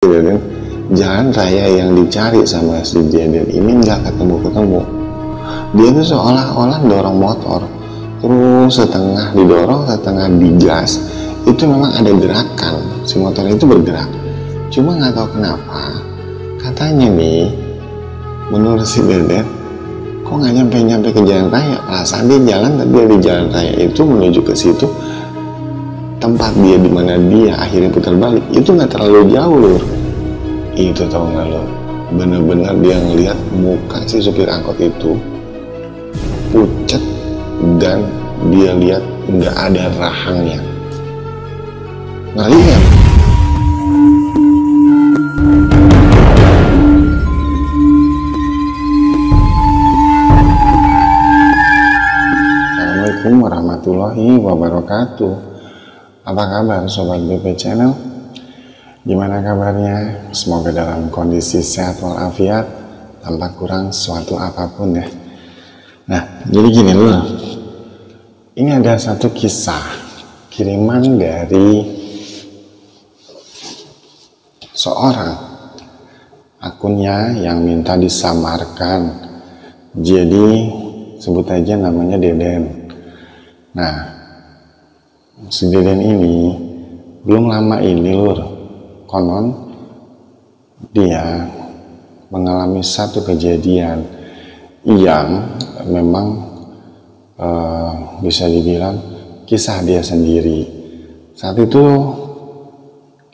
gitu kan. Jalan raya yang dicari sama si Deden ini nggak ketemu-ketemu. Dia tuh seolah-olah dorong motor, terus setengah didorong, setengah digas. Itu memang ada gerakan, si motor itu bergerak. Cuma nggak tahu kenapa, katanya nih, menurut si Deden, kok nggak nyampe ke jalan raya. Perasaan dia jalan, tapi di jalan raya itu menuju ke situ, tempat dia di mana dia akhirnya putar balik itu nggak terlalu jauh loh. Itu tau nggak lo, bener-bener dia ngelihat muka si supir angkot itu pucat dan dia lihat nggak ada rahangnya. Ngeri kan? Assalamualaikum warahmatullahi wabarakatuh. Apa kabar sobat BP Channel? Gimana kabarnya? Semoga dalam kondisi sehat walafiat tanpa kurang suatu apapun ya. Nah, jadi gini loh. Ini ada satu kisah kiriman dari seorang akunnya yang minta disamarkan. Jadi sebut aja namanya Deden. Nah, si Deden ini belum lama ini lur, konon dia mengalami satu kejadian yang memang bisa dibilang kisah dia sendiri. Saat itu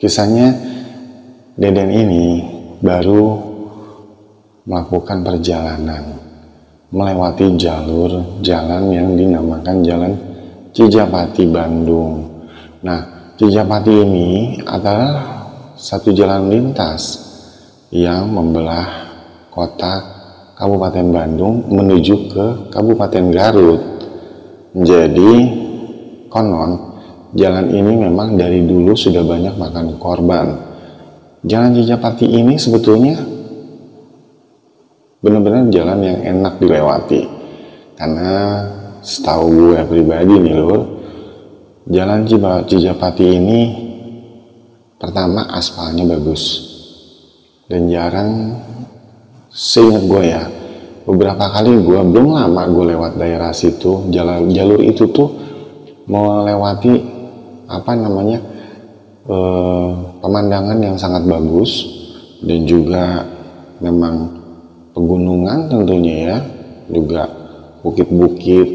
kisahnya Deden ini baru melakukan perjalanan melewati jalur jalan yang dinamakan Jalan Cijapati Bandung. Nah, Cijapati ini adalah satu jalan lintas yang membelah kota Kabupaten Bandung menuju ke Kabupaten Garut. Jadi konon jalan ini memang dari dulu sudah banyak makan korban. Jalan Cijapati ini sebetulnya benar-benar jalan yang enak dilewati, karena setahu gue pribadi nih lur, jalan Cijapati ini pertama aspalnya bagus dan jarang, seingat gue ya, beberapa kali gue belum lama gue lewat daerah situ, jalur itu tuh melewati apa namanya pemandangan yang sangat bagus dan juga memang pegunungan tentunya ya, juga bukit-bukit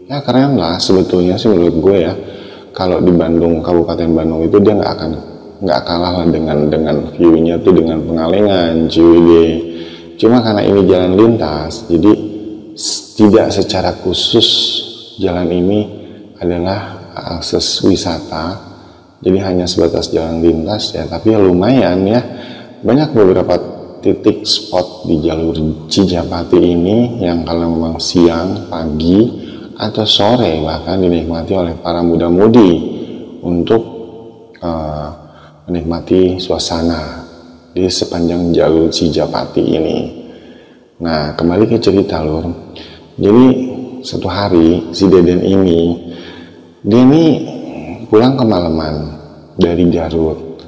ya, keren lah sebetulnya sih menurut gue ya. Kalau di Bandung, Kabupaten Bandung itu dia nggak kalah lah dengan view-nya tuh dengan Pengalengan, Ciwidey. Cuma karena ini jalan lintas, jadi tidak secara khusus jalan ini adalah akses wisata, jadi hanya sebatas jalan lintas ya. Tapi ya lumayan ya, banyak beberapa titik spot di jalur Cijapati ini yang kalau memang siang, pagi, atau sore bahkan dinikmati oleh para muda-mudi untuk menikmati suasana di sepanjang jalur Cijapati ini. Nah, kembali ke cerita lur. Jadi suatu hari si Deden ini pulang kemalaman dari Garut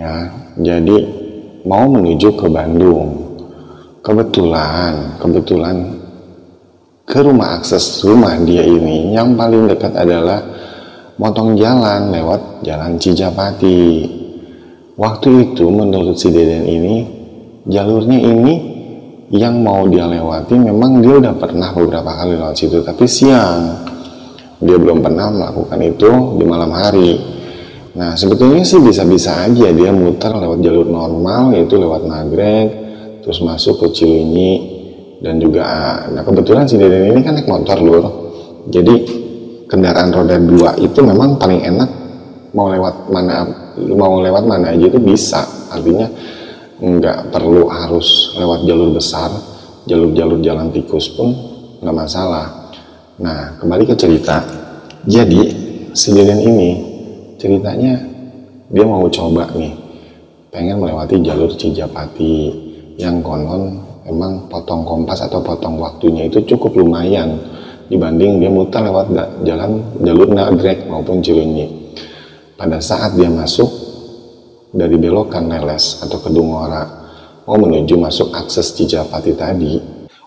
ya, jadi mau menuju ke Bandung. Kebetulan ke rumah, akses rumah dia ini yang paling dekat adalah motong jalan lewat jalan Cijapati. Waktu itu menurut si Deden ini jalurnya ini yang mau dia lewati, memang dia udah pernah beberapa kali lewat situ, tapi siang. Dia belum pernah melakukan itu di malam hari. Nah, sebetulnya sih bisa-bisa aja dia muter lewat jalur normal, yaitu lewat Nagreg, terus masuk ke Cileunyi, dan juga, nah kebetulan si Deden ini kan naik motor lur. Jadi kendaraan roda 2 itu memang paling enak, mau lewat mana aja itu bisa. Artinya nggak perlu harus lewat jalur besar, jalur jalan tikus pun nggak masalah. Nah, kembali ke cerita. Jadi si Deden ini ceritanya dia mau coba nih, pengen melewati jalur Cijapati yang konon memang potong kompas atau potong waktunya itu cukup lumayan dibanding dia muter lewat jalur Nagreg maupun Cileunyi. Pada saat dia masuk dari belokan Neles atau Kedungora mau menuju masuk akses Cijapati tadi,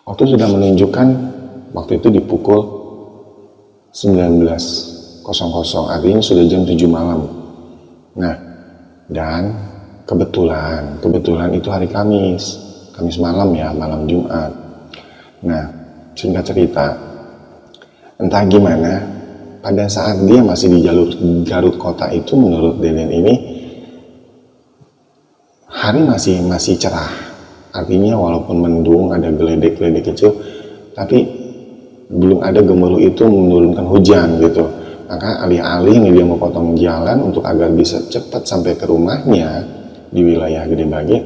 waktu sudah menunjukkan waktu itu di pukul 19.00, artinya sudah jam 7 malam. Nah, dan kebetulan itu hari Kamis malam ya, malam Jumat. Nah, singkat cerita, entah gimana, pada saat dia masih di jalur Garut Kota itu, menurut Deden ini hari masih cerah. Artinya walaupun mendung, ada geledek-geledek kecil, tapi belum ada gemuruh itu menurunkan hujan gitu. Maka alih-alih nih dia mau potong jalan untuk agar bisa cepat sampai ke rumahnya di wilayah Gede Bage,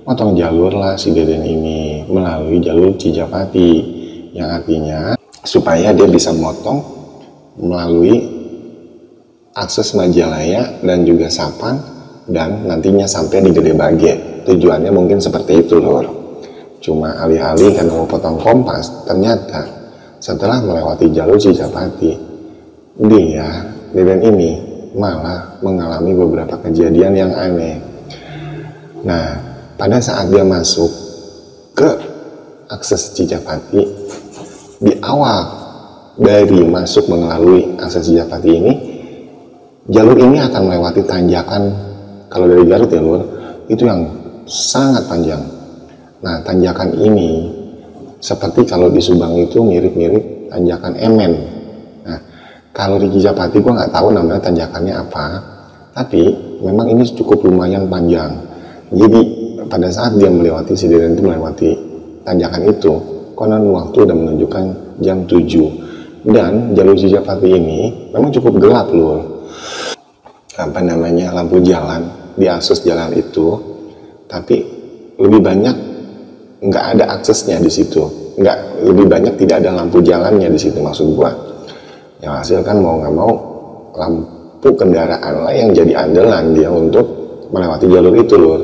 potong jalur lah si Deden ini melalui jalur Cijapati, yang artinya supaya dia bisa motong melalui akses Majalaya dan juga Sapan, dan nantinya sampai di Gede Bage. Tujuannya mungkin seperti itu lor. Cuma alih-alih karena mau potong kompas, ternyata setelah melewati jalur Cijapati, Deden ini malah mengalami beberapa kejadian yang aneh. Nah, pada saat dia masuk ke akses Cijapati, di awal dari masuk melalui akses Cijapati ini, jalur ini akan melewati tanjakan, kalau dari Garut ya lur, itu yang sangat panjang. Nah, tanjakan ini seperti kalau di Subang itu mirip-mirip tanjakan Emen. Nah, kalau di Cijapati gue nggak tahu namanya tanjakannya apa, tapi memang ini cukup lumayan panjang. Jadi pada saat dia melewati, si Deden itu melewati tanjakan itu, konon waktu udah menunjukkan jam 7. Dan jalur Cijapati ini memang cukup gelap loh. Lampu jalan di akses jalan itu, tapi lebih banyak nggak ada aksesnya di situ. Lebih banyak tidak ada lampu jalannya di situ, maksud gua. Yang hasil kan mau nggak mau lampu kendaraan lah yang jadi andalan dia untuk melewati jalur itu loh.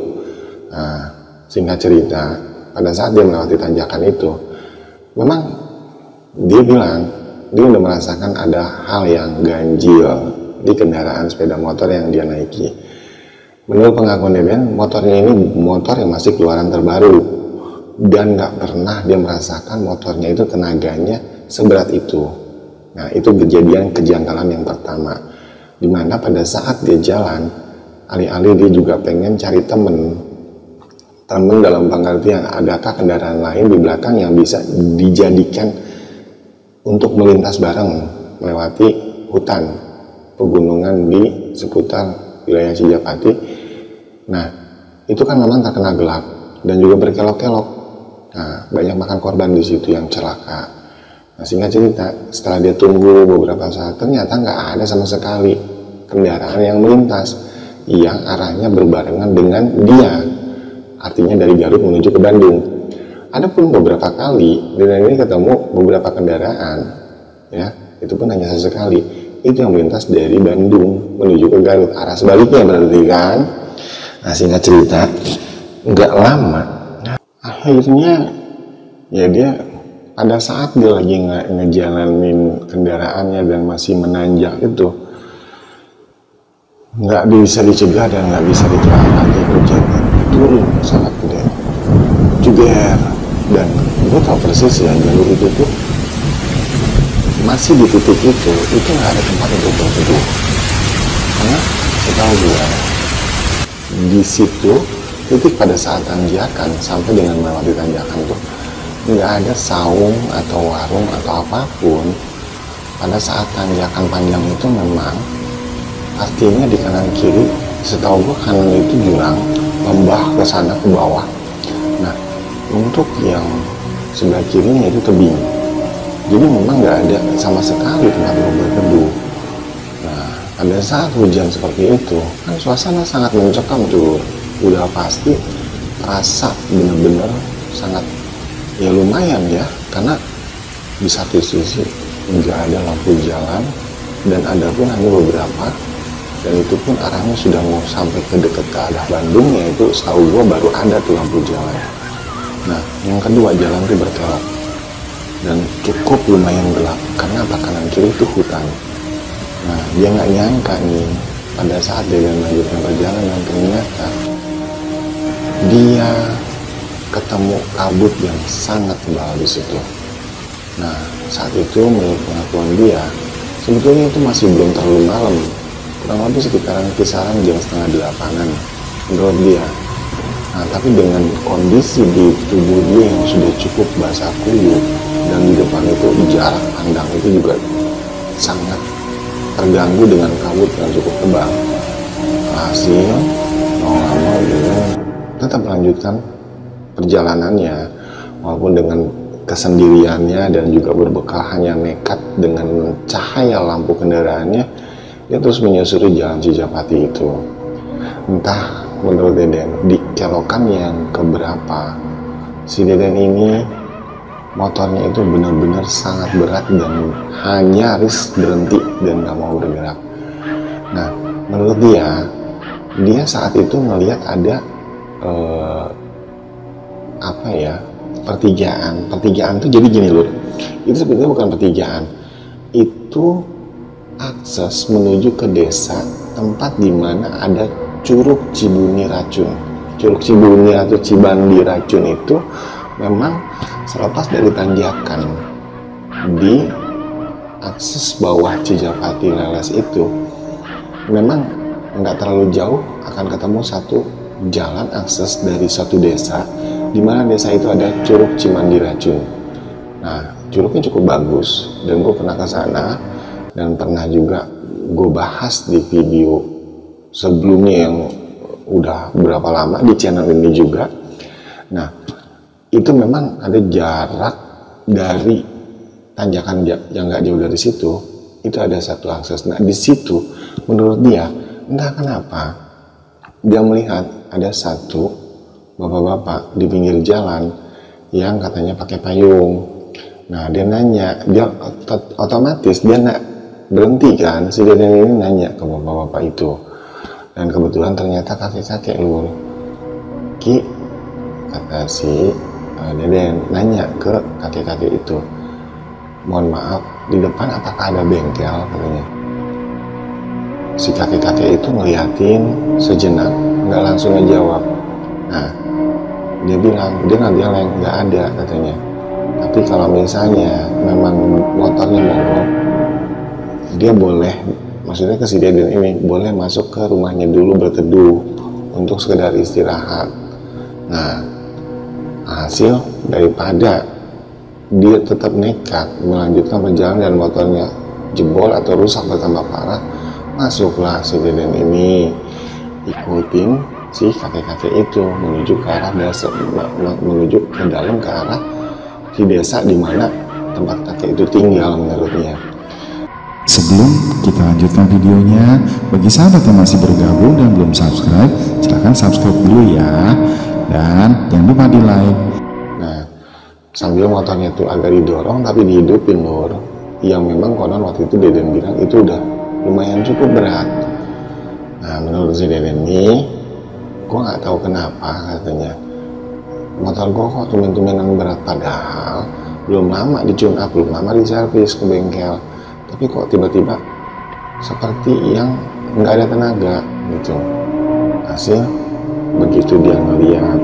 Nah, singkat cerita, pada saat dia melewati tanjakan itu, memang dia bilang dia udah merasakan ada hal yang ganjil di kendaraan sepeda motor yang dia naiki. Menurut pengakuan Deden, motornya ini motor yang masih keluaran terbaru, dan nggak pernah dia merasakan motornya itu tenaganya seberat itu. Nah, itu kejadian kejanggalan yang pertama, dimana pada saat dia jalan, alih-alih dia juga pengen cari temen dalam pengertian adakah kendaraan lain di belakang yang bisa dijadikan untuk melintas bareng melewati hutan pegunungan di seputar wilayah Cijapati. Nah, itu kan memang terkena gelap dan juga berkelok-kelok. Nah, banyak makan korban di situ yang celaka. Nah, singkat cerita, setelah dia tunggu beberapa saat, ternyata nggak ada sama sekali kendaraan yang melintas yang arahnya berbarengan dengan dia. Artinya dari Garut menuju ke Bandung. Adapun beberapa kali Deden ini ketemu beberapa kendaraan, ya, itu pun hanya sesekali. Itu yang melintas dari Bandung menuju ke Garut, arah sebaliknya berarti kan. Nah, singkat cerita, nggak lama, akhirnya ya dia pada saat dia lagi ngejalanin kendaraannya dan masih menanjak itu, nggak bisa dicegah dan nggak bisa ditahan lagi hujannya turun sangat gede juga. Dan gue tau persis ya, jalur itu tuh masih di titik itu nggak ada tempat untuk berteduh, karena setahu gue di situ titik pada saat tanjakan sampai dengan melewati tanjakan tuh nggak ada saung atau warung atau apapun. Pada saat tanjakan panjang itu memang artinya di kanan kiri, setahu gue kanan itu jurang, lembah ke sana ke bawah. Nah, untuk yang sebelah kirinya itu tebing, jadi memang nggak ada sama sekali tempat untuk berteduh. Nah, pada saat hujan seperti itu kan suasana sangat mencekam tuh, udah pasti rasa bener-bener sangat ya lumayan ya, karena di satu sisi nggak ada lampu jalan dan ada pun hanya beberapa, dan itu pun arahnya sudah mau sampai ke dekat ke arah Bandung, yaitu setahu gua baru ada tuh lampu jalan. Nah, yang kedua, jalan itu berkelok dan cukup lumayan gelap karena apa, kanan kiri itu hutan. Nah, dia nggak nyangka nih pada saat dia melanjutkan perjalanan, ternyata dia ketemu kabut yang sangat tebal di situ. Nah, saat itu menurut pengakuan dia, sebetulnya itu masih belum terlalu malam, kurang lebih sekitaran kisaran jam 7:30 menurut dia. Nah, tapi dengan kondisi di tubuh dia yang sudah cukup basah kuyup dan di depan itu jarak pandang itu juga sangat terganggu dengan kabut yang cukup tebal. Hasil mau nggak mau dia tetap melanjutkan perjalanannya walaupun dengan kesendiriannya dan juga berbekal hanya nekat dengan cahaya lampu kendaraannya. Dia terus menyusuri jalan Cijapati itu. Entah menurut Deden di kelokan yang keberapa si Deden ini motornya itu benar-benar sangat berat dan hanya harus berhenti dan gak mau bergerak. Nah, menurut dia saat itu melihat ada pertigaan tuh jadi gini lur, itu sebetulnya bukan pertigaan, itu akses menuju ke desa tempat dimana ada Curug Cibuni Racun. Curug Cibuni atau Cibandi Racun itu memang selepas dari tanjakan di akses bawah Cijapati Leles itu memang nggak terlalu jauh akan ketemu satu jalan akses dari satu desa di mana desa itu ada Curug Cibandi Racun. Nah, curugnya cukup bagus dan gue pernah ke sana dan pernah juga gue bahas di video sebelumnya yang udah berapa lama di channel ini juga. Nah, itu memang ada jarak dari tanjakan yang nggak jauh dari situ, itu ada satu akses. Nah, di situ menurut dia entah kenapa dia melihat ada satu bapak-bapak di pinggir jalan yang katanya pakai payung. Nah, dia nanya, dia otomatis dia nak berhenti kan, si Deden ini nanya ke bapak-bapak itu. Dan kebetulan ternyata kakek-kakek lur. Ki, kata si Deden nanya ke kakek-kakek itu, mohon maaf, di depan apakah ada bengkel katanya. Si kakek-kakek itu ngeliatin sejenak, nggak langsung ngejawab. Nah, dia bilang, dia nggak geleng, nggak ada katanya. Tapi kalau misalnya memang motornya mogok, dia boleh, maksudnya ke si Deden ini, boleh masuk ke rumahnya dulu berteduh untuk sekedar istirahat. Nah, hasil daripada dia tetap nekat melanjutkan perjalanan dan motornya jebol atau rusak bertambah parah, masuklah si Deden ini ikutin si kakek-kakek itu menuju ke arah desa, menuju ke dalam ke arah di desa di mana tempat kakek itu tinggal menurutnya. Sebelum kita lanjutkan videonya, bagi sahabat yang masih bergabung dan belum subscribe, silahkan subscribe dulu ya, dan jangan lupa di like. Nah, sambil motornya itu agak didorong tapi dihidupin lur, yang memang konon waktu itu Deden bilang itu udah lumayan cukup berat. Nah, menurut si Deden ini, gue nggak tahu kenapa katanya motor gue kok tumen-tumenan berat, padahal belum lama di tune up, belum lama di servis ke bengkel, tapi kok tiba-tiba seperti yang nggak ada tenaga gitu. Hasil begitu dia ngeliat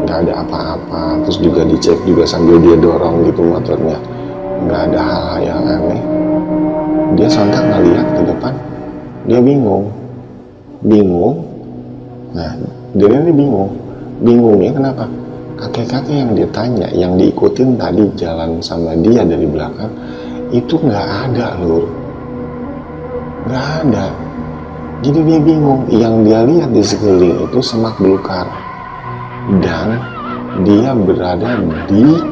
nggak ada apa-apa, terus juga dicek juga sambil dia dorong gitu motornya, nggak ada hal-hal yang aneh, dia sontak ngeliat ke depan, dia bingung. Nah, dia ini bingungnya kenapa? Kakek-kakek yang ditanya, yang diikutin tadi jalan sama dia dari belakang itu nggak ada lur, nggak ada. Jadi dia bingung, yang dia lihat di sekeliling itu semak belukar dan dia berada di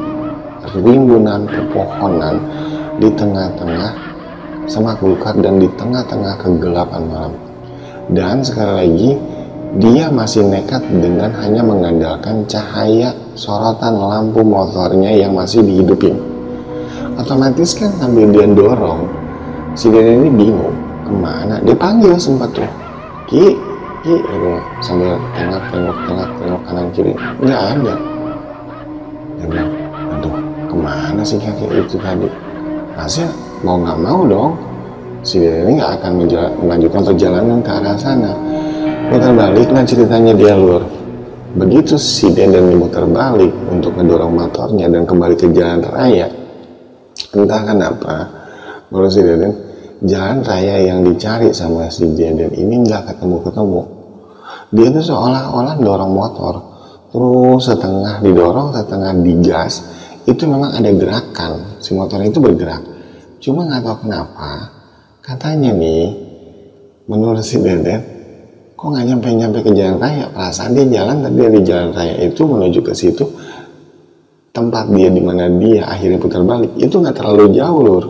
rimbunan pepohonan di tengah-tengah semak belukar dan di tengah-tengah kegelapan malam. Dan sekali lagi dia masih nekat dengan hanya mengandalkan cahaya sorotan lampu motornya yang masih dihidupin. Otomatis kan sambil dia dorong, si Deden ini bingung kemana. Dia panggil sempat tuh, Ki, gitu, sambil tengok kanan kiri, nggak ada. Dia bilang, aduh, kemana sih kakek itu tadi? Hasil mau nggak mau dong, si Deden ini nggak akan melanjutkan perjalanan ke arah sana. Muter baliklah ceritanya dia, Lur. Begitu si Deden muter balik untuk mendorong motornya dan kembali ke jalan raya, entah kenapa menurut si Deden, jalan raya yang dicari sama si Deden ini nggak ketemu-ketemu. Dia tuh seolah-olah dorong motor terus, setengah didorong setengah digas. Itu memang ada gerakan, si motor itu bergerak, cuma nggak tahu kenapa katanya nih menurut si Deden kok nggak nyampe ke jalan raya. Perasaan dia jalan, tapi dia di jalan raya itu menuju ke situ tempat dia dimana dia akhirnya putar balik itu nggak terlalu jauh, Lur.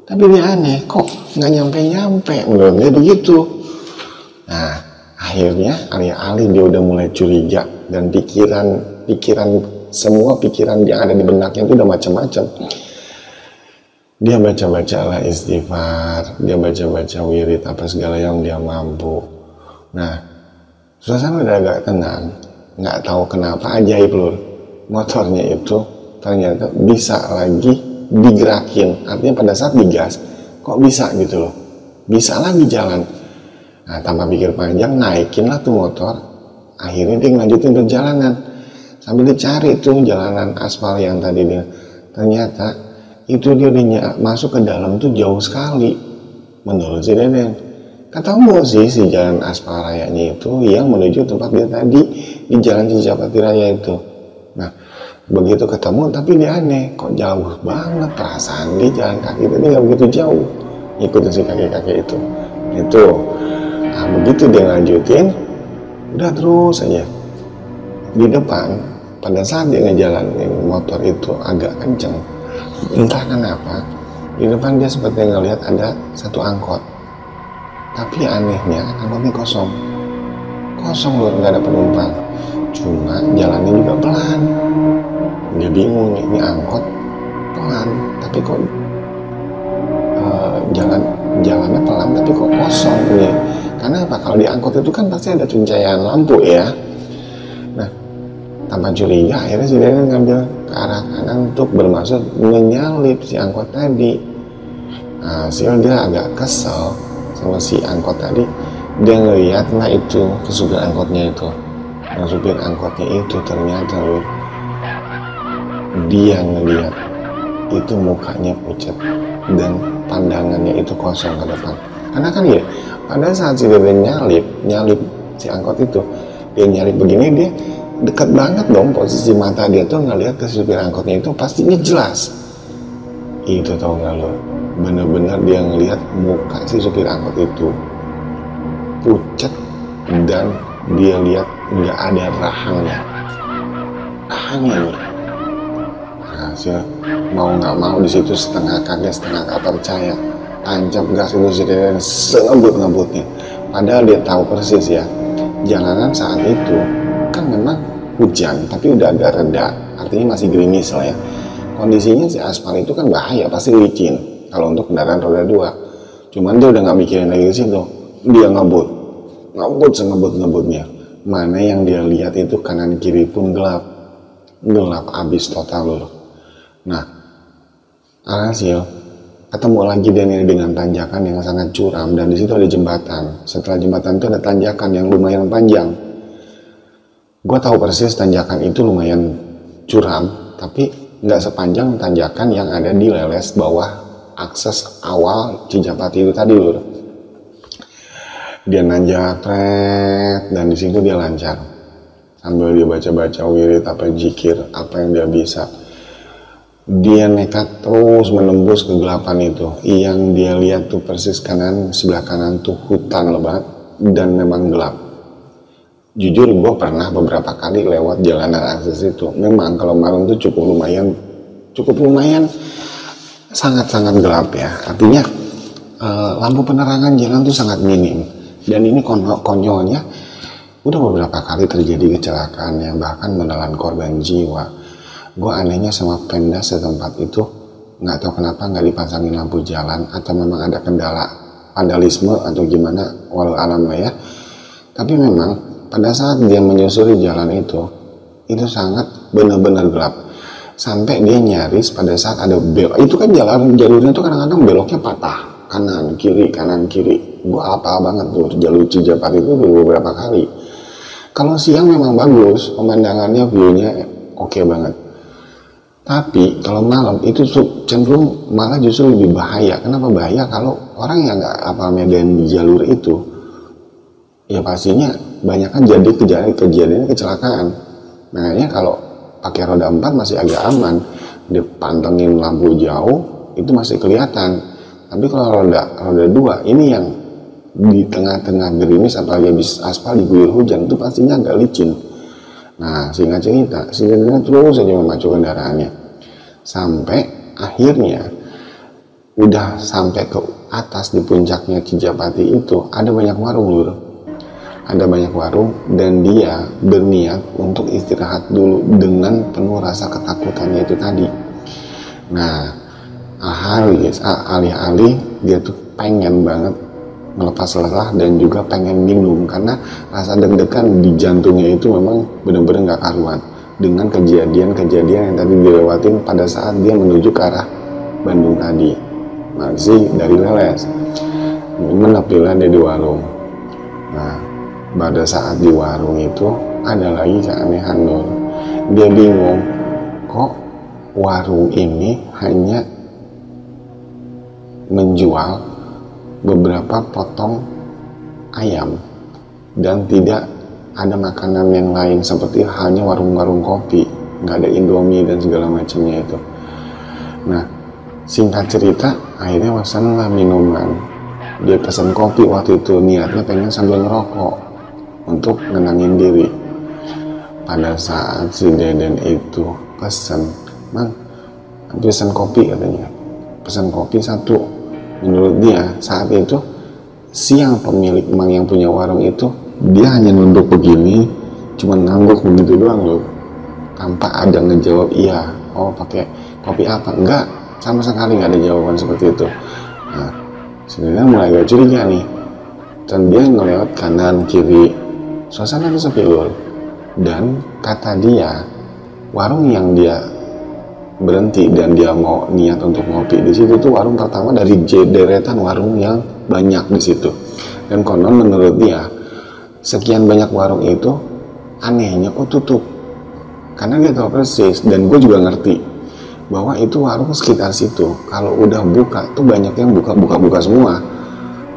Tapi dia aneh, kok nggak nyampe menurut dia begitu. Nah akhirnya alih-alih dia udah mulai curiga dan semua pikiran yang ada di benaknya itu udah macam-macam. Dia baca-baca lah istighfar, dia baca-baca wirid apa segala yang dia mampu. Nah, suasana udah agak tenang. Nggak tahu kenapa ajaib, Lur. Motornya itu ternyata bisa lagi digerakin. Artinya pada saat digas, kok bisa gitu loh. Bisa lagi jalan. Nah, tanpa pikir panjang, naikin lah tuh motor. Akhirnya dia ngelanjutin perjalanan. Sambil dicari tuh jalanan aspal yang tadi dia. Ternyata itu dia udah masuk ke dalam tuh jauh sekali. Menurut si Deden. Ketemu sih si jalan aspal rayanya itu yang menuju tempat dia tadi di jalan Cijapati Raya itu. Nah, begitu ketemu tapi dia aneh. Kok jauh banget, perasaan dia jalan kaki tadi gak begitu jauh. Ikutin si kakek-kakek itu. Itu. Nah, begitu dia lanjutin, udah terus aja. Di depan, pada saat dia ngejalanin motor itu agak kenceng, entah kenapa, di depan dia seperti ngelihat ada satu angkot. Tapi anehnya, angkotnya kosong. Kosong, Lur, nggak ada penumpang. Cuma jalannya juga pelan. Dia bingung nih, ini angkot pelan, tapi kok jalannya pelan, tapi kok kosong nih. Karena apa? Kalau di angkot itu kan pasti ada pencahayaan lampu ya. Nah, tanpa curiga akhirnya si Deden ngambil ke arah kanan untuk bermaksud menyalip si angkot tadi. Nah, dia agak kesel sama si angkot tadi. Dia ngeliat lah itu ke supir angkotnya itu. Nah, supir angkotnya itu ternyata, Lur, dia ngeliat itu mukanya pucat dan pandangannya itu kosong ke depan. Karena kan ya, pada saat si Deden nyalip si angkot itu, dia nyalip begini, dia dekat banget dong posisi mata dia tuh ngeliat ke supir angkotnya itu pastinya jelas. Itu tau gak lo, bener-bener dia ngeliat muka si supir angkot itu pucat dan dia lihat nggak ada rahangnya nih. Hasil mau nggak mau di situ setengah kaget setengah nggak percaya, tancap gas itu si Deden sengebut-ngebutnya. Padahal dia tahu persis ya, jalanan saat itu kan memang hujan tapi udah agak reda, artinya masih gerimis lah ya. Kondisinya si aspal itu kan bahaya, pasti licin kalau untuk kendaraan roda 2. Cuman dia udah nggak mikirin lagi ke situ, dia ngebut sengebut-ngebutnya. Mana yang dia lihat itu kanan kiri pun gelap abis total, Lur. Nah, alhasil ketemu lagi Daniel dengan tanjakan yang sangat curam dan di situ ada jembatan. Setelah jembatan itu ada tanjakan yang lumayan panjang. Gue tahu persis tanjakan itu lumayan curam, tapi nggak sepanjang tanjakan yang ada di leles bawah akses awal Cijapati itu tadi, Lur. Dia nanjak dan di situ dia lancar sambil dia baca-baca wirid apa zikir apa yang dia bisa. Dia nekat terus menembus kegelapan itu. Yang dia lihat tuh persis sebelah kanan tuh hutan lebat dan memang gelap. Jujur gue pernah beberapa kali lewat jalanan akses itu. Memang kalau malam tuh cukup lumayan sangat-sangat gelap ya. Artinya lampu penerangan jalan tuh sangat minim. Dan ini konyolnya udah beberapa kali terjadi kecelakaan yang bahkan menelan korban jiwa. Gue anehnya sama Pemda setempat itu nggak tahu kenapa nggak dipasangin lampu jalan atau memang ada kendala vandalisme atau gimana, walau alam lah ya. Tapi memang pada saat dia menyusuri jalan itu sangat benar-benar gelap. Sampai dia nyaris pada saat ada belok, itu kan jalurnya itu kadang-kadang beloknya patah kanan kiri. Gua apa banget tuh jalur Cijapati itu beberapa kali. Kalau siang memang bagus, pemandangannya, view-nya oke banget. Tapi kalau malam itu cenderung malah justru lebih bahaya. Kenapa bahaya? Kalau orang yang nggak apa medan di jalur itu, ya pastinya banyak kan jadi kejadian kecelakaan. Makanya kalau pakai roda 4 masih agak aman, dipantengin lampu jauh itu masih kelihatan. Tapi kalau roda 2 ini yang di tengah-tengah gerimis apalagi habis aspal diguyur hujan itu pastinya agak licin. Nah, singkat cerita, terus saja memacu kendaraannya sampai akhirnya udah sampai ke atas di puncaknya Cijapati itu ada banyak warung lur. Ada banyak warung dan dia berniat untuk istirahat dulu dengan penuh rasa ketakutannya itu tadi. Nah, alih-alih dia tuh pengen banget melepas lelah dan juga pengen minum karena rasa deg-degan di jantungnya itu memang benar-benar gak karuan dengan kejadian-kejadian yang tadi dilewatin pada saat dia menuju ke arah Bandung tadi, masih dari Leles. Menepilah dia di warung. Nah, pada saat di warung itu ada lagi keanehan Nur. Dia bingung, kok warung ini hanya menjual beberapa potong ayam dan tidak ada makanan yang lain seperti halnya warung-warung kopi, nggak ada Indomie dan segala macamnya itu. Nah, singkat cerita akhirnya pesanlah minuman. Dia pesan kopi waktu itu niatnya pengen sambil ngerokok untuk nenangin diri. Pada saat si Deden itu pesan, "Mang, pesan kopi," katanya. Pesan kopi 1. Menurut dia saat itu siang pemilik mang yang punya warung itu dia hanya nunduk begini, cuma ngangguk begitu doang loh, tanpa ada ngejawab iya, oh pakai kopi apa, enggak, sama sekali nggak ada jawaban seperti itu. Nah, sebenarnya mulai agak curiga nih, dan dia ngelewat kanan kiri, suasana itu sepi loh. Dan kata dia warung yang dia berhenti dan dia mau niat untuk ngopi di situ tuh warung pertama dari deretan warung yang banyak di situ. Dan konon menurut dia sekian banyak warung itu anehnya kok tutup, karena dia tahu persis dan gue juga ngerti bahwa itu warung sekitar situ kalau udah buka tuh banyak yang buka semua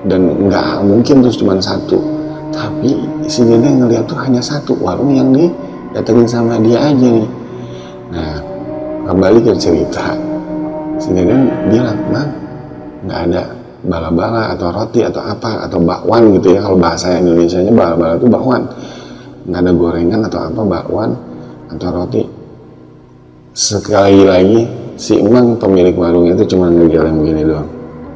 dan nggak mungkin terus cuma satu. Tapi si Dede ngeliat tuh hanya satu warung yang didatengin sama dia aja nih. Nah, kembali ke cerita, si Deden bilang, "Mang, nggak ada bala-bala atau roti atau apa atau bakwan gitu ya, kalau bahasa Indonesianya bala-bala itu bakwan, nggak ada gorengan atau apa, bakwan atau roti." Sekali lagi si Emang pemilik warung itu cuma ngegeleng begini doang,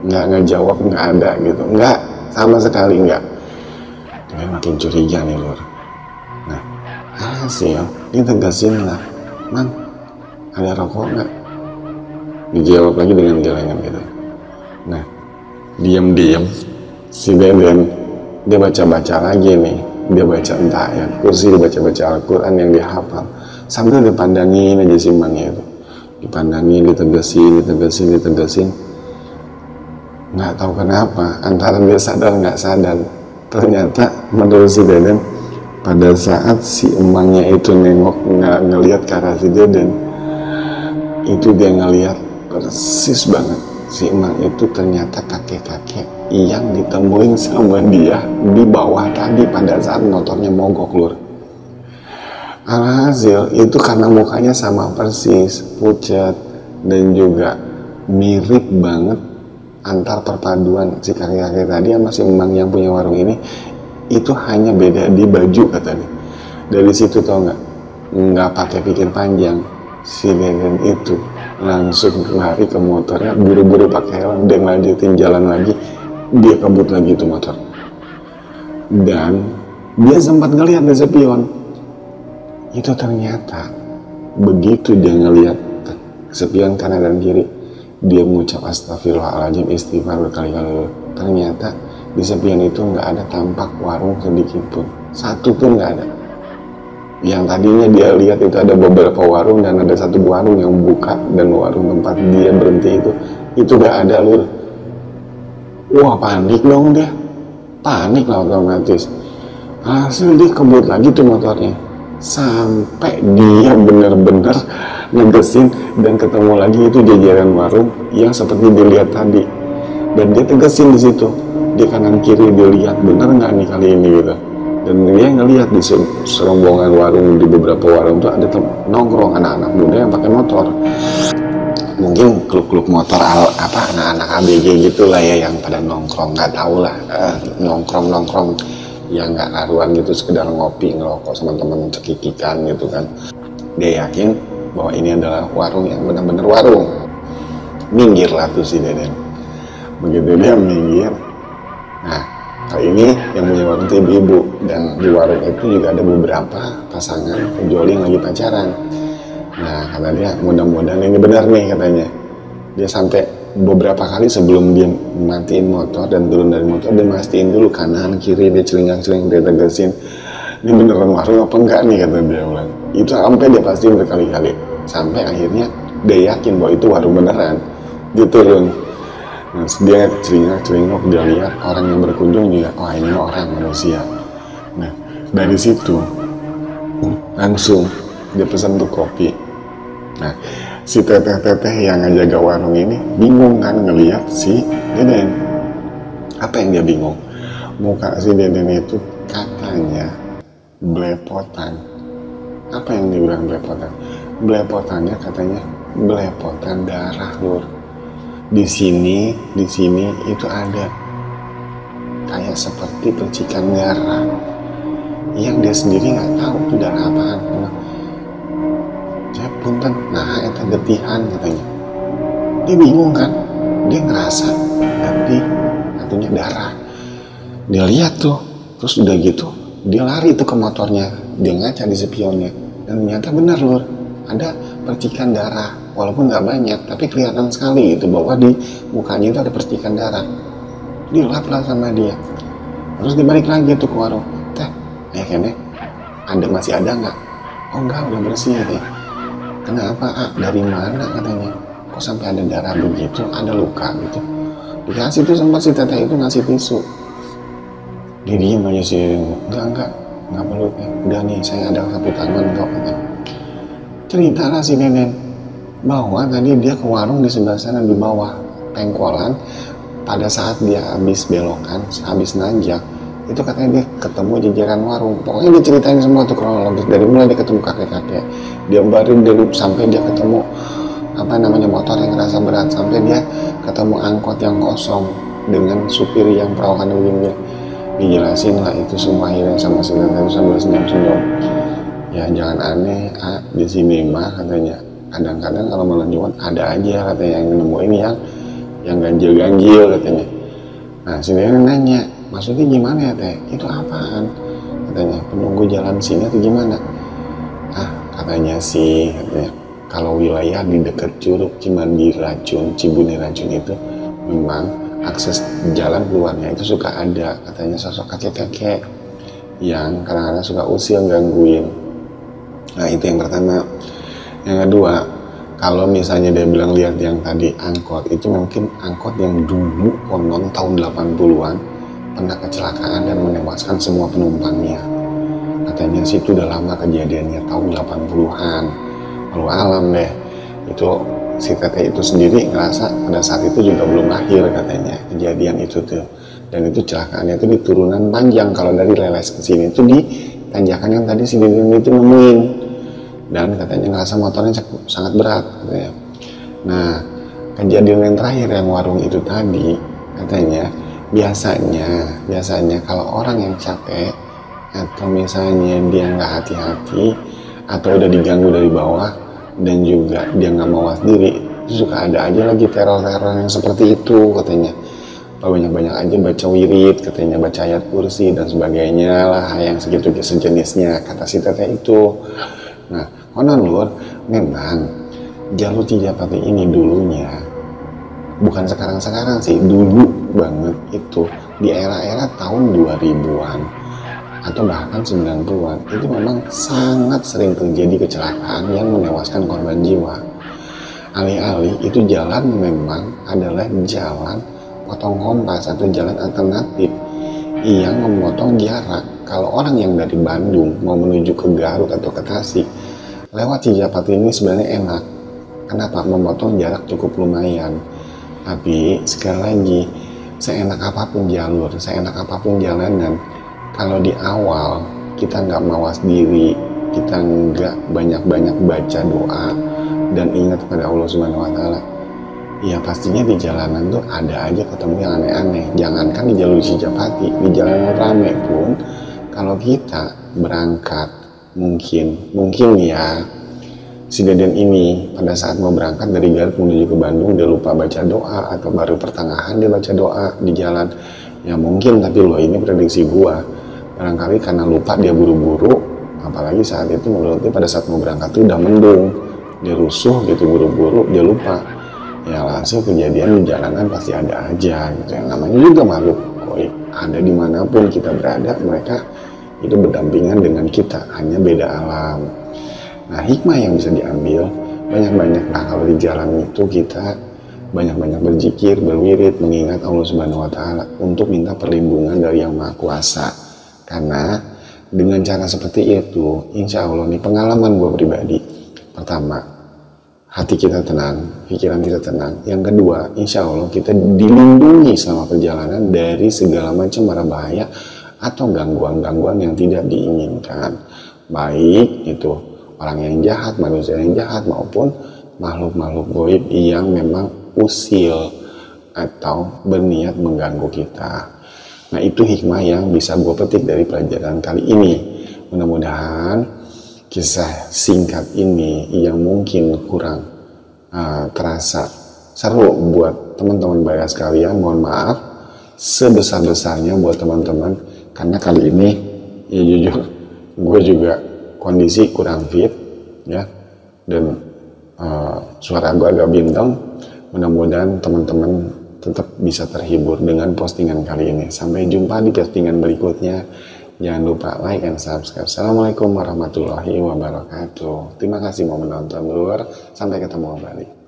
nggak ngejawab, nggak ada gitu, nggak sama sekali nggak. Dia makin curiga nih lur. Nah, hasil dia tegasin lah, "Mang, ada rokok nggak?" Dijawab lagi dengan gelengan gitu. Nah, diam-diam si Deden dia baca-baca lagi nih, dia baca entah ya kursi, dia baca-baca Al-Quran yang dia hafal sambil dipandangin aja si Mangnya itu, dipandangin, ditegasin. Nggak tahu kenapa antara dia sadar nggak sadar, ternyata menurut si Deden pada saat si emangnya itu nengok ngelihat ke arah si Deden itu dia ngelihat persis banget si emang itu ternyata kakek-kakek yang ditemuin sama dia di bawah tadi pada saat motornya mogok lur. Alhasil itu karena mukanya sama persis, pucat dan juga mirip banget antar perpaduan si kakek-kakek tadi sama si emang yang punya warung ini, itu hanya beda di baju katanya. Dari situ tau nggak pakai pikir panjang, si Deden itu langsung lari ke motornya, buru-buru pakai helm dan lanjutin jalan lagi. Dia kebut lagi itu motor dan dia sempat ngelihat dari spion itu. Ternyata begitu dia ngelihat spion kanan dan kiri, dia mengucap astagfirullahaladzim, istighfar berkali-kali. Ternyata di spion itu nggak ada tampak warung sedikit pun, satu pun nggak ada. Yang tadinya dia lihat itu ada beberapa warung dan ada satu warung yang buka dan warung tempat dia berhenti itu nggak ada lur. Wah, panik dong dia, panik lah otomatis. Hasil dia kebut lagi tuh motornya, sampai dia bener-bener ngegesin dan ketemu lagi itu jajaran warung yang seperti dilihat tadi. Dan dia tegesin di situ, di kanan kiri dia lihat bener nggak nih kali ini gitu. Dan dia ngelihat di serombongan warung, di beberapa warung tuh ada nongkrong anak-anak muda yang pakai motor. Mungkin klub-klub motor anak-anak ABG gitu lah ya, yang pada nongkrong, nggak tahu lah, nongkrong yang nggak karuan gitu, sekedar ngopi ngerokok sama temen cekikikan gitu kan. Dia yakin bahwa ini adalah warung yang benar-benar warung. Minggir lah tuh si Deden. Begitu dia minggir, nah kali ini yang punya warung itu ibu-ibu, dan di warung itu juga ada beberapa pasangan penjual yang lagi pacaran. Nah kata dia, mudah-mudahan ini benar nih katanya. Dia sampai beberapa kali sebelum dia matiin motor dan turun dari motor, dia mastiin dulu kanan kiri, dia celingang-celing, dia tegesin ini beneran warung apa enggak nih, kata dia bilang. Itu sampai dia pastiin berkali-kali, sampai akhirnya dia yakin bahwa itu warung beneran. Dia turun, nah dia celingak-celingok, dia lihat orang yang berkunjung juga, wah ini orang manusia. Nah dari situ langsung dia pesan tuh kopi. Nah si teteh-teteh yang ngajaga warung ini bingung kan ngelihat si Deden. Apa yang dia bingung? Muka si Deden itu katanya belepotan. Apa yang dibilang belepotan? Belepotannya katanya belepotan darah, Lur. Di sini itu ada kayak seperti percikan darah yang dia sendiri nggak tahu itu darah apaan. Saya punten, nah itu detihan katanya. Dia bingung kan, dia ngerasa tapi katanya darah. Dia lihat tuh, terus udah gitu dia lari tuh ke motornya, dia ngaca di spionnya, dan ternyata benar Lur, ada percikan darah. Walaupun nggak banyak, tapi kelihatan sekali gitu bahwa di mukanya itu ada percikan darah. Dilap lah sama dia. Terus dibalik lagi tuh ke warung. Teh, kayaknya masih ada nggak? Oh enggak, udah bersih ya. Kenapa? Dari mana katanya? Kok sampai ada darah begitu? Ada luka gitu? Dikasih tuh sempat si teteh itu ngasih tisu. Dia diem aja sih. Enggak perlu. Udah nih, saya ada sapu tangan kok. Cerita lah si Deden bahwa tadi dia ke warung di sebelah sana di bawah pengkolan. Pada saat dia habis belokan, habis nanjak, itu katanya dia ketemu jajaran warung. Pokoknya dia ceritain semua tuh kronologis, dari mulai dia ketemu kakek-kakek, dia baru dulu sampai dia ketemu motor yang ngerasa berat, sampai dia ketemu angkot yang kosong dengan supir yang perawakan begini. Dijelasin lah itu semua akhirnya sama si Teteh itu sambil senyum-senyum. Ya jangan aneh, di sini mah katanya kadang-kadang kalau malam Jumat ada aja katanya yang nemuin yang ganjil-ganjil katanya. Nah si Deden nanya, maksudnya gimana ya Teh? Itu apaan? Katanya penunggu jalan sini atau gimana? Katanya sih, katanya kalau wilayah di dekat Curug Cimandi Racun, Cibunyi Racun itu memang akses jalan keluarnya itu suka ada katanya sosok kakek-kakek yang kadang-kadang suka usil gangguin. Nah itu yang pertama. Yang kedua, kalau misalnya dia bilang lihat yang tadi angkot, itu mungkin angkot yang dulu konon tahun 80-an pernah kecelakaan dan menewaskan semua penumpangnya. Katanya sih itu udah lama kejadiannya, tahun 80-an. Lalu alam deh. Itu si teteh itu sendiri ngerasa pada saat itu juga belum lahir katanya kejadian itu tuh. Dan itu cecelakaannya itu di turunan panjang, kalau dari Leles ke sini itu di tanjakan yang tadi si Deden itu nemuin. Dan katanya ngerasa motornya sangat berat katanya. Nah kejadian yang terakhir yang warung itu tadi, katanya biasanya kalau orang yang capek atau misalnya dia nggak hati-hati atau udah diganggu dari bawah dan juga dia nggak mawas diri, itu suka ada aja lagi teror-teror yang seperti itu katanya. Banyak-banyak aja baca wirid katanya, baca ayat kursi dan sebagainya lah yang segitu sejenisnya, kata si teteh itu. Nah konon Lur, memang jalur Cijapati ini dulunya, bukan sekarang-sekarang sih, dulu banget itu di era-era tahun 2000-an atau bahkan 90-an itu memang sangat sering terjadi kecelakaan yang menewaskan korban jiwa. Alih-alih itu jalan memang adalah jalan potong kompas atau jalan alternatif yang memotong jarak. Kalau orang yang dari Bandung mau menuju ke Garut atau ke Tasik, lewat Cijapati ini sebenarnya enak. Kenapa? Memotong jarak cukup lumayan. Tapi sekali lagi, seenak apapun jalur, seenak apapun jalanan, kalau di awal kita nggak mawas diri, kita nggak banyak-banyak baca doa dan ingat pada Allah Subhanahu Wa Taala, ya pastinya di jalanan tuh ada aja ketemu yang aneh-aneh. Jangankan di jalur Cijapati, di jalanan rame pun, kalau kita berangkat mungkin ya si Deden ini pada saat mau berangkat dari Garut menuju ke Bandung dia lupa baca doa, atau baru pertengahan dia baca doa di jalan, ya mungkin. Tapi loh, ini prediksi gua, barangkali karena lupa dia buru-buru, apalagi saat itu menurut dia pada saat mau berangkat tuh udah mendung, dia rusuh gitu, buru-buru, dia lupa, ya langsung kejadian di jalanan pasti ada aja gitu. Yang namanya juga makhluk goib, ada dimanapun kita berada, mereka itu berdampingan dengan kita, hanya beda alam. Nah, hikmah yang bisa diambil, banyak-banyak lah kalau di jalan itu kita banyak-banyak berzikir, berwirid, mengingat Allah Subhanahu Wa Taala untuk minta perlindungan dari Yang Maha Kuasa. Karena dengan cara seperti itu, insya Allah nih pengalaman gue pribadi, pertama, hati kita tenang, pikiran kita tenang. Yang kedua, insya Allah kita dilindungi selama perjalanan dari segala macam mara bahaya atau gangguan-gangguan yang tidak diinginkan, baik itu orang yang jahat, manusia yang jahat, maupun makhluk-makhluk goib yang memang usil atau berniat mengganggu kita. Nah, itu hikmah yang bisa gue petik dari pelajaran kali ini. Mudah-mudahan kisah singkat ini yang mungkin kurang terasa seru buat teman-teman baik sekalian, mohon maaf sebesar-besarnya buat teman-teman, karena kali ini ya jujur gue juga kondisi kurang fit ya, dan suara gue agak bintang. Mudah-mudahan teman-teman tetap bisa terhibur dengan postingan kali ini. Sampai jumpa di postingan berikutnya. Jangan lupa like and subscribe. Assalamualaikum warahmatullahi wabarakatuh. Terima kasih mau menonton, Lur. Sampai ketemu kembali.